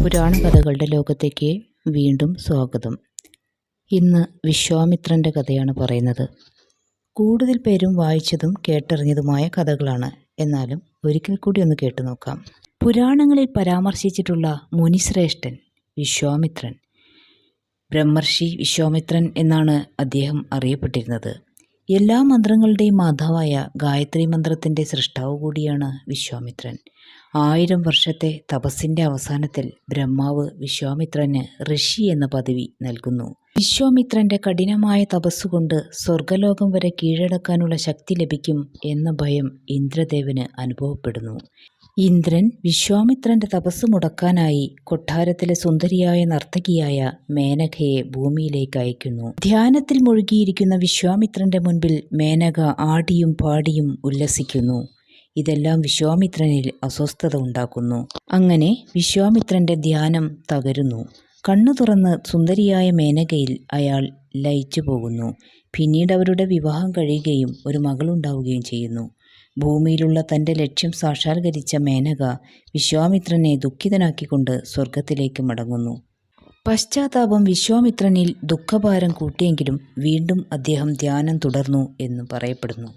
പുരാണ കഥകളുടെ ലോകത്തേക്ക് വീണ്ടും സ്വാഗതം. ഇന്ന് വിശ്വാമിത്രൻ്റെ കഥയാണ് പറയുന്നത്. കൂടുതൽ പേരും വായിച്ചതും കേട്ടറിഞ്ഞതുമായ കഥകളാണ്. എന്നാലും ഒരിക്കൽ കൂടി ഒന്ന് കേട്ടു നോക്കാം. പുരാണങ്ങളിൽ പരാമർശിച്ചിട്ടുള്ള മുനിശ്രേഷ്ഠൻ വിശ്വാമിത്രൻ. ബ്രഹ്മർഷി വിശ്വാമിത്രൻ എന്നാണ് അദ്ദേഹം അറിയപ്പെട്ടിരുന്നത്. എല്ലാ മന്ത്രങ്ങളുടെയും മാതാവായ ഗായത്രി മന്ത്രത്തിൻ്റെ സൃഷ്ടാവ് കൂടിയാണ് വിശ്വാമിത്രൻ. 1000 വർഷത്തെ തപസ്സിൻ്റെ അവസാനത്തിൽ ബ്രഹ്മാവ് വിശ്വാമിത്രന് ഋഷി എന്ന പദവി നൽകുന്നു. വിശ്വാമിത്രൻ്റെ കഠിനമായ തപസ്സുകൊണ്ട് സ്വർഗലോകം വരെ കീഴടക്കാനുള്ള ശക്തി ലഭിക്കും എന്ന ഭയം ഇന്ദ്രദേവന് അനുഭവപ്പെടുന്നു. ഇന്ദ്രൻ വിശ്വാമിത്രൻ്റെ തപസ് മുടക്കാനായി കൊട്ടാരത്തിലെ സുന്ദരിയായ നർത്തകിയായ മേനകയെ ഭൂമിയിലേക്ക് അയക്കുന്നു. ധ്യാനത്തിൽ മുഴുകിയിരിക്കുന്ന വിശ്വാമിത്രൻ്റെ മുൻപിൽ മേനക ആടിയും പാടിയും ഉല്ലസിക്കുന്നു. ഇതെല്ലാം വിശ്വാമിത്രനിൽ അസ്വസ്ഥത ഉണ്ടാക്കുന്നു. അങ്ങനെ വിശ്വാമിത്രൻ്റെ ധ്യാനം തകരുന്നു. കണ്ണു തുറന്ന് സുന്ദരിയായ മേനകയിൽ അയാൾ ലയിച്ചു പോകുന്നു. പിന്നീട് അവരുടെ വിവാഹം കഴിയുകയും ഒരു മകളുണ്ടാവുകയും ചെയ്യുന്നു. ഭൂമിയിലുള്ള തൻ്റെ ലക്ഷ്യം സാക്ഷാത്കരിച്ച മേനക വിശ്വാമിത്രനെ ദുഃഖിതനാക്കിക്കൊണ്ട് സ്വർഗത്തിലേക്ക് മടങ്ങുന്നു. പശ്ചാത്താപം വിശ്വാമിത്രനിൽ ദുഃഖഭാരം കൂട്ടിയെങ്കിലും വീണ്ടും അദ്ദേഹം ധ്യാനം തുടർന്നു എന്നു പറയപ്പെടുന്നു.